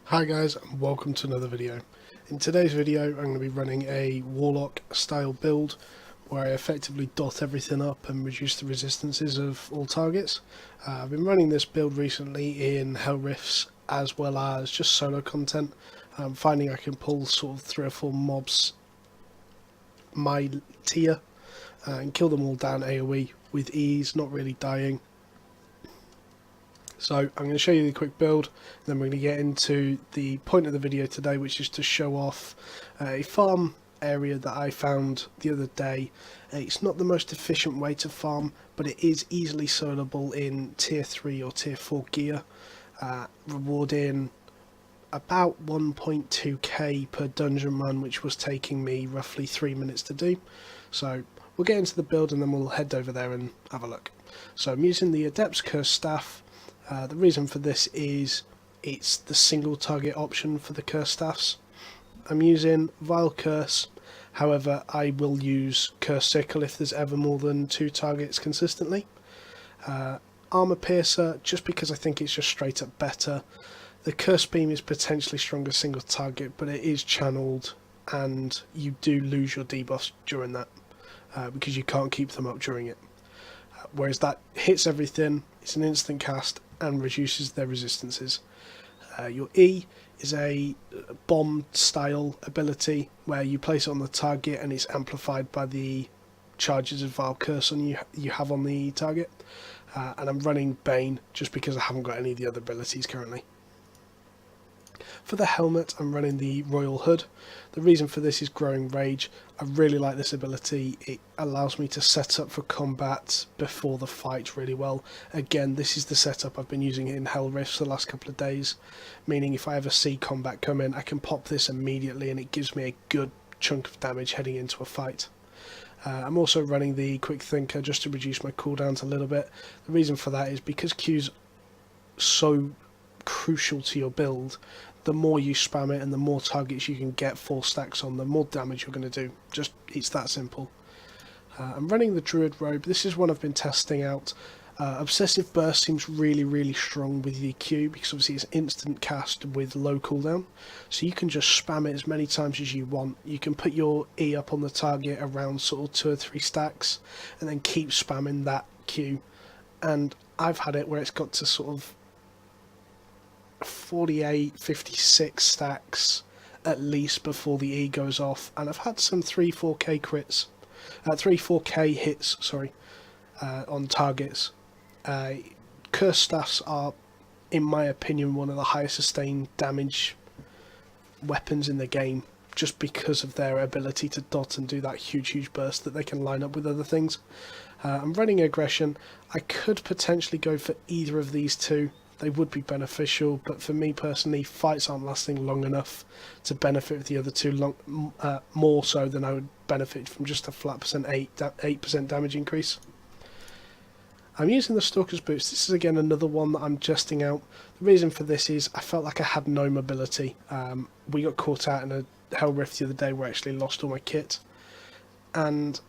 Hi guys, and welcome to another video. In today's video I'm going to be running a Warlock style build where I effectively dot everything up and reduce the resistances of all targets. I've been running this build recently in Hell Rifts as well as just solo content. I'm finding I can pull sort of 3 or 4 mobs my tier and kill them all down AoE with ease, not really dying. So I'm going to show you the quick build, then we're going to get into the point of the video today, which is to show off a farm area that I found the other day. It's not the most efficient way to farm, but it is easily soloable in tier 3 or tier 4 gear, rewarding about 1.2k per dungeon run, which was taking me roughly 3 minutes to do. So we'll get into the build and then we'll head over there and have a look. So I'm using the Adept's Curse Staff. The reason for this is it's the single target option for the curse staffs. I'm using Vile Curse, however I will use Curse Sickle if there's ever more than 2 targets consistently. Armor Piercer, just because I think it's just straight up better. The Curse Beam is potentially stronger single target, but it is channeled and you do lose your debuffs during that because you can't keep them up during it. Whereas that hits everything, it's an instant cast and reduces their resistances. Your E is a bomb style ability where you place it on the target and it's amplified by the charges of Vile Curse you have on the target. And I'm running Bane just because I haven't got any of the other abilities currently. For the helmet, I'm running the Royal Hood. The reason for this is Growing Rage. I really like this ability. It allows me to set up for combat before the fight really well. Again, this is the setup I've been using in Hell Rifts the last couple of days, meaning if I ever see combat come in, I can pop this immediately and it gives me a good chunk of damage heading into a fight. I'm also running the Quick Thinker just to reduce my cooldowns a little bit. The reason for that is because Q's so crucial to your build. The more you spam it and the more targets you can get 4 stacks on, the more damage you're going to do. Just, it's that simple. I'm running the Druid Robe. This is one I've been testing out. Obsessive Burst seems really strong with the Q because obviously it's instant cast with low cooldown. So you can just spam it as many times as you want. You can put your E up on the target around sort of 2 or 3 stacks and then keep spamming that Q. And I've had it where it's got to sort of 48, 56 stacks at least before the E goes off, and I've had some 3-4k crits, 3-4k hits, sorry, on targets. Curse staffs are, in my opinion, one of the highest sustained damage weapons in the game, just because of their ability to dot and do that huge burst that they can line up with other things. I'm running Aggression. I could potentially go for either of these two. They would be beneficial, but for me personally, fights aren't lasting long enough to benefit the other two more so than I would benefit from just a flat 8% damage increase. I'm using the Stalker's Boots. This is again another one that I'm testing out. The reason for this is I felt like I had no mobility. We got caught out in a Hell Rift the other day where I actually lost all my kit, and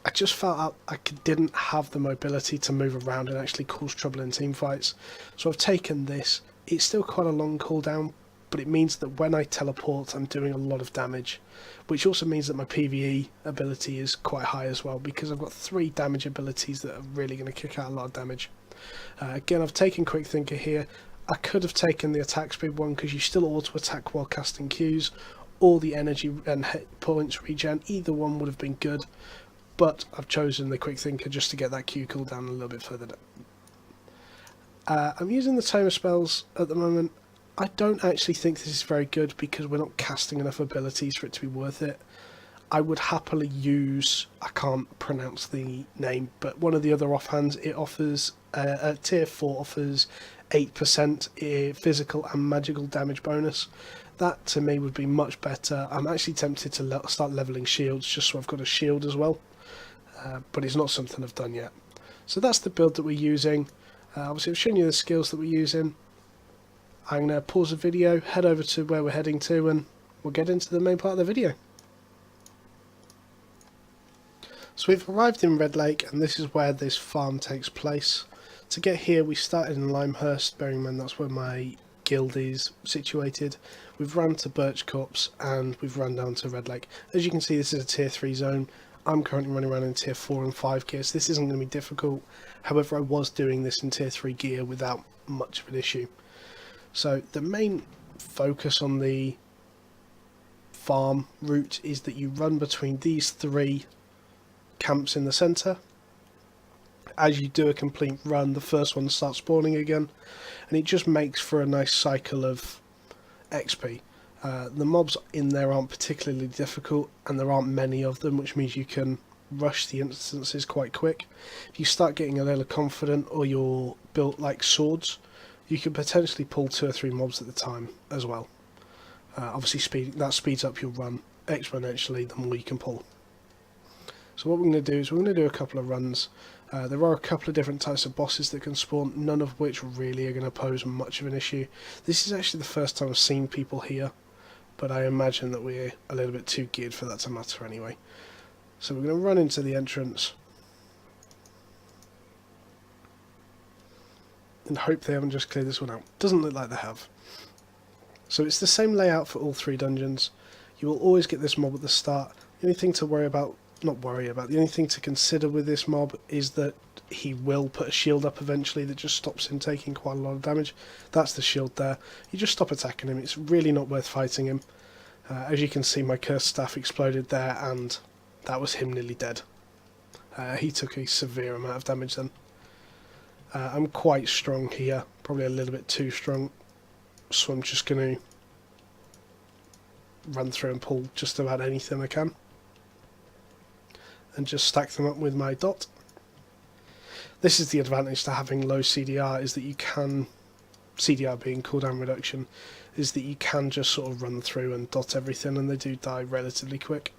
I just felt I didn't have the mobility to move around and actually cause trouble in team fights. So I've taken this. It's still quite a long cooldown, but it means that when I teleport I'm doing a lot of damage, which also means that my PvE ability is quite high as well, because I've got 3 damage abilities that are really going to kick out a lot of damage. Again, I've taken Quick Thinker here. I could have taken the attack speed one because you still auto attack while casting Qs, or the energy and hit points regen. Either one would have been good, but I've chosen the Quick Thinker just to get that Q cooldown a little bit further down. I'm using the Tamer spells at the moment. I don't actually think this is very good because we're not casting enough abilities for it to be worth it. I would happily use, I can't pronounce the name, but one of the other offhands, it offers, at tier 4 offers 8% physical and magical damage bonus. That to me would be much better. I'm actually tempted to start levelling shields just so I've got a shield as well. But it's not something I've done yet. So that's the build that we're using. Obviously I've shown you the skills that we're using. I'm going to pause the video, head over to where we're heading to, and we'll get into the main part of the video. So we've arrived in Red Lake, and this is where this farm takes place. To get here we started in Limehurst, bearing in mind that's where my guild is situated. We've run to Birch Copse and we've run down to Red Lake. As you can see, this is a tier 3 zone. I'm currently running around in tier 4 and 5 gear, so this isn't going to be difficult. However, I was doing this in tier 3 gear without much of an issue. So the main focus on the farm route is that you run between these 3 camps in the centre. As you do a complete run, the first one starts spawning again, and it just makes for a nice cycle of XP. The mobs in there aren't particularly difficult, and there aren't many of them, which means you can rush the instances quite quick. If you start getting a little confident, or you're built like swords, you can potentially pull 2 or 3 mobs at the time as well. Obviously that speeds up your run exponentially the more you can pull. So what we're going to do is we're going to do a couple of runs. There are a couple of different types of bosses that can spawn, none of which really are going to pose much of an issue. This is actually the first time I've seen people here, but I imagine that we're a little bit too geared for that to matter anyway. So we're going to run into the entrance and hope they haven't just cleared this one out. Doesn't look like they have. So it's the same layout for all 3 dungeons. You will always get this mob at the start. The only thing to the only thing to consider with this mob is that he will put a shield up eventually that just stops him taking quite a lot of damage. That's the shield there. You just stop attacking him. It's really not worth fighting him. As you can see, my cursed staff exploded there, and that was him nearly dead. He took a severe amount of damage then. I'm quite strong here, probably a little bit too strong, so I'm just going to run through and pull just about anything I can, and just stack them up with my dot. This is the advantage to having low CDR, is that you can, CDR being cooldown reduction, is that you can just sort of run through and dot everything, and they do die relatively quick.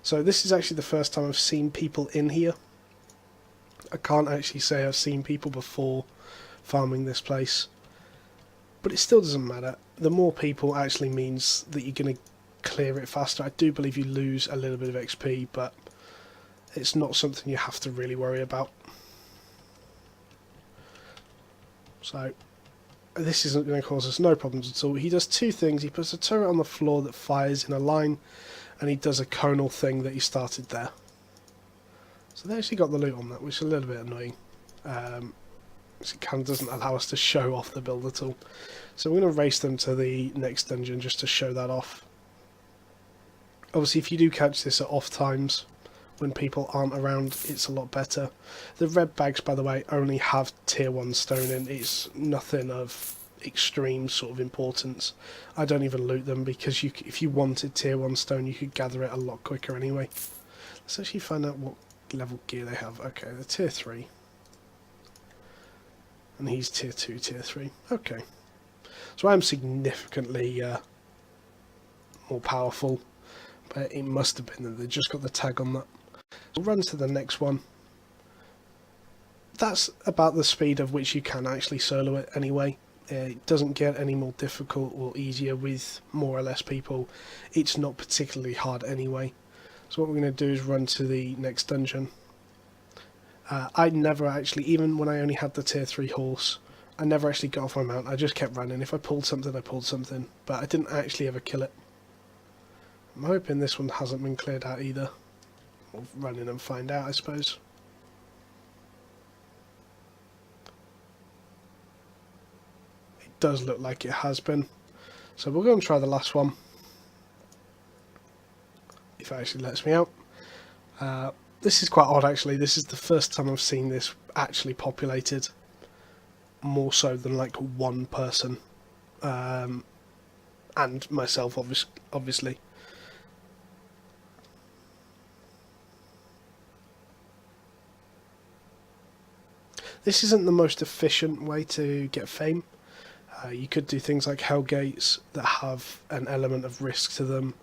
So this is actually the first time I've seen people in here. I can't actually say I've seen people before farming this place, but it still doesn't matter. The more people actually means that you're going to clear it faster. I do believe you lose a little bit of XP, but it's not something you have to really worry about. So this isn't going to cause us no problems at all. He does 2 things. He puts a turret on the floor that fires in a line, and he does a conal thing that he started there. So they actually got the loot on that, which is a little bit annoying. It kind of doesn't allow us to show off the build at all. So we're going to race them to the next dungeon just to show that off. Obviously, if you do catch this at off times, when people aren't around, it's a lot better. The red bags, by the way, only have tier 1 stone in. It's nothing of extreme sort of importance. I don't even loot them, because if you wanted tier 1 stone, you could gather it a lot quicker anyway. Let's actually find out what level gear they have. Okay, they're tier 3. And he's tier 2, tier 3. Okay. So I'm significantly more powerful. But it must have been that they just got the tag on that. So we'll run to the next one. That's about the speed of which you can actually solo it anyway. It doesn't get any more difficult or easier with more or less people. It's not particularly hard anyway. So what we're going to do is run to the next dungeon. I never actually, even when I only had the tier 3 horse, I never actually got off my mount. I just kept running. If I pulled something, I pulled something. But I didn't actually ever kill it. I'm hoping this one hasn't been cleared out either. We'll run in and find out, I suppose. It does look like it has been. So we'll go and try the last one. If it actually lets me out. This is quite odd actually. This is the first time I've seen this actually populated. More so than like 1 person. And myself, obviously. This isn't the most efficient way to get fame. You could do things like Hellgates that have an element of risk to them.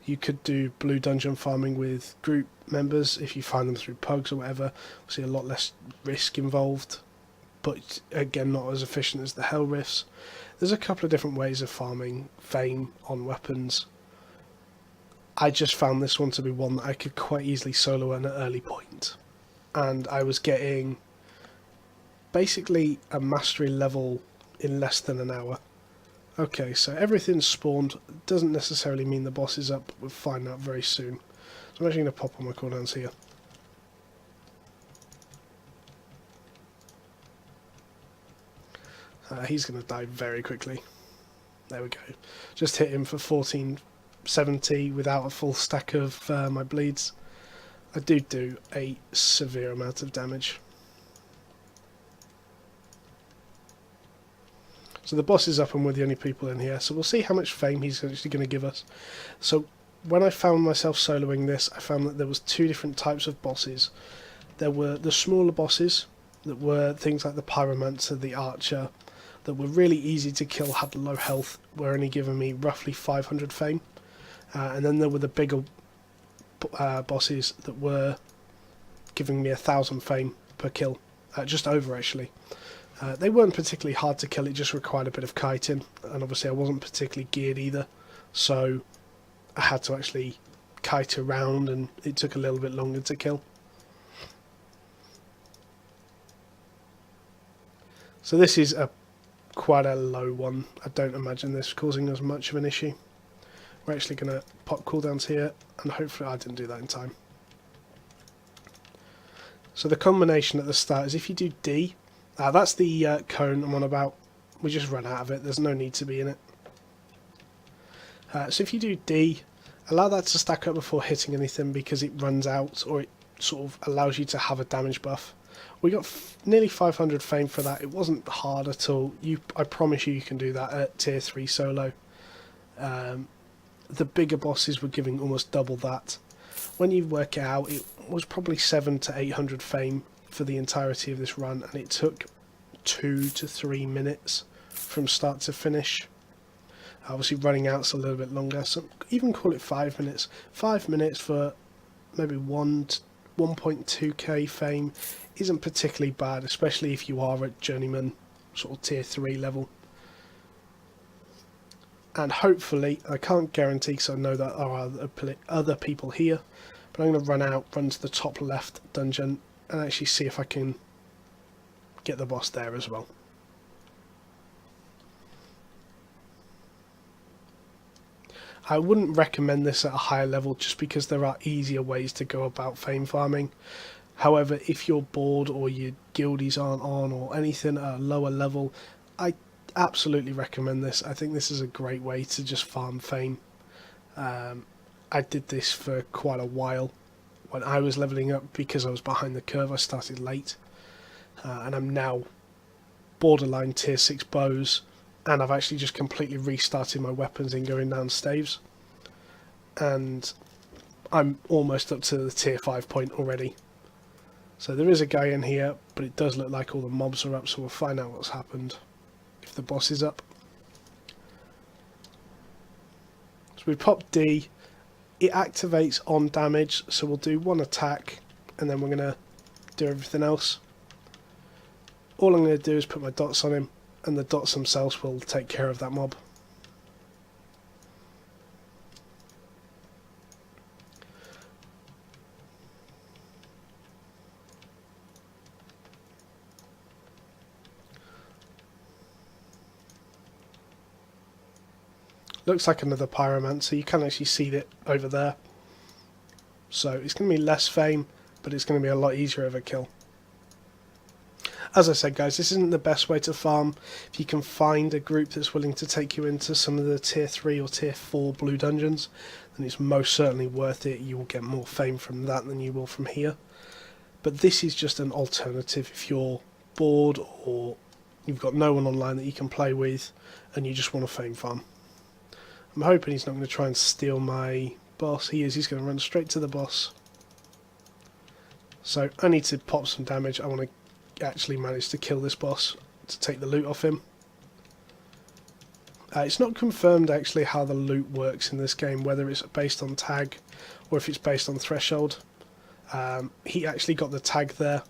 You could do blue dungeon farming with group members if you find them through pugs or whatever. Obviously a lot less risk involved, but again not as efficient as the Hell Rifts. There's a couple of different ways of farming fame on weapons. I just found this one to be one that I could quite easily solo at an early point. And I was getting basically a mastery level in less than an hour. Okay, so everything's spawned. Doesn't necessarily mean the boss is up, but we'll find out very soon. So I'm actually going to pop on my cooldowns here. He's going to die very quickly. There we go. Just hit him for 1470 without a full stack of my bleeds. I do a severe amount of damage. So the boss is up and we're the only people in here. So we'll see how much fame he's actually going to give us. So when I found myself soloing this, I found that there was two different types of bosses. There were the smaller bosses that were things like the Pyromancer, the Archer, that were really easy to kill, had low health, were only giving me roughly 500 fame. And then there were the bigger bosses that were giving me 1,000 fame per kill, just over actually. They weren't particularly hard to kill, it just required a bit of kiting, and obviously I wasn't particularly geared either, so I had to actually kite around and it took a little bit longer to kill. So this is quite a low one. I don't imagine this causing us much of an issue. We're actually going to pop cooldowns here, and hopefully I didn't do that in time. So the combination at the start is if you do D, that's the cone I'm on about. We just run out of it, there's no need to be in it. So if you do D, allow that to stack up before hitting anything because it runs out, or it sort of allows you to have a damage buff. We got nearly 500 fame for that. It wasn't hard at all. I promise you can do that at tier 3 solo. The bigger bosses were giving almost double that. When you work it out, it was probably 700 to 800 fame for the entirety of this run, and it took 2 to 3 minutes from start to finish. Obviously running out's a little bit longer, so even call it 5 minutes. 5 minutes for maybe 1.2k fame isn't particularly bad, especially if you are at journeyman sort of tier 3 level. And hopefully, I can't guarantee because I know that there are other people here, but I'm going to run to the top left dungeon and actually see if I can get the boss there as well. I wouldn't recommend this at a higher level just because there are easier ways to go about fame farming. However, if you're bored or your guildies aren't on or anything at a lower level, I absolutely recommend this. I think this is a great way to just farm fame. I did this for quite a while when I was leveling up because I was behind the curve. I started late, and I'm now borderline tier 6 bows, and I've actually just completely restarted my weapons in going down staves, and I'm almost up to the tier 5 point already. So there is a guy in here, but it does look like all the mobs are up, so we'll find out what's happened if the boss is up. So we pop D, it activates on damage, so we'll do one attack and then we're going to do everything else. All I'm going to do is put my dots on him, and the dots themselves will take care of that mob. Looks like another Pyromancer. You can actually see it over there. So it's going to be less fame, but it's going to be a lot easier of a kill. As I said, guys, this isn't the best way to farm. If you can find a group that's willing to take you into some of the tier 3 or tier 4 blue dungeons, then it's most certainly worth it. You will get more fame from that than you will from here. But this is just an alternative if you're bored or you've got no one online that you can play with and you just want to fame farm. I'm hoping he's not going to try and steal my boss. He is. He's going to run straight to the boss. So I need to pop some damage. I want to actually manage to kill this boss to take the loot off him. It's not confirmed actually how the loot works in this game, whether it's based on tag or if it's based on threshold. He actually got the tag there,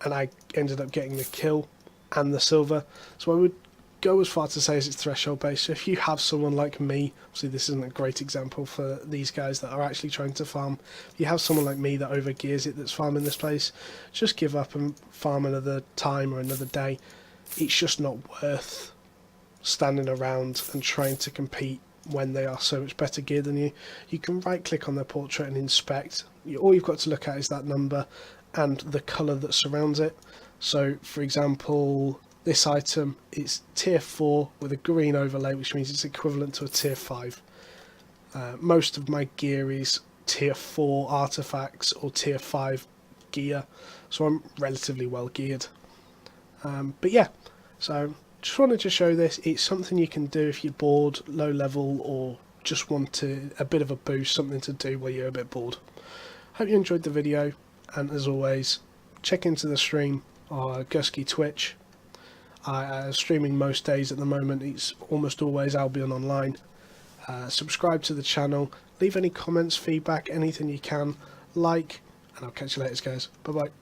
and I ended up getting the kill and the silver. So I would go as far to say as it's threshold based. So if you have someone like me, obviously this isn't a great example for these guys that are actually trying to farm. If you have someone like me that overgears it, that's farming this place, just give up and farm another time or another day. it's just not worth standing around and trying to compete when they are so much better geared than you. You can right click on their portrait and inspect. All you've got to look at is that number and the colour that surrounds it. So for example, this item is tier 4 with a green overlay, which means it's equivalent to a tier 5. Most of my gear is tier 4 artifacts or tier 5 gear, so I'm relatively well geared. But yeah, so just wanted to show this. It's something you can do if you're bored, low level, or just want a bit of a boost, something to do while you're a bit bored. Hope you enjoyed the video, and as always, check into the stream or Guskey Twitch. I'm streaming most days at the moment. It's almost always Albion online. Subscribe to the channel, leave any comments, feedback, anything you can, like, and I'll catch you later guys. Bye bye.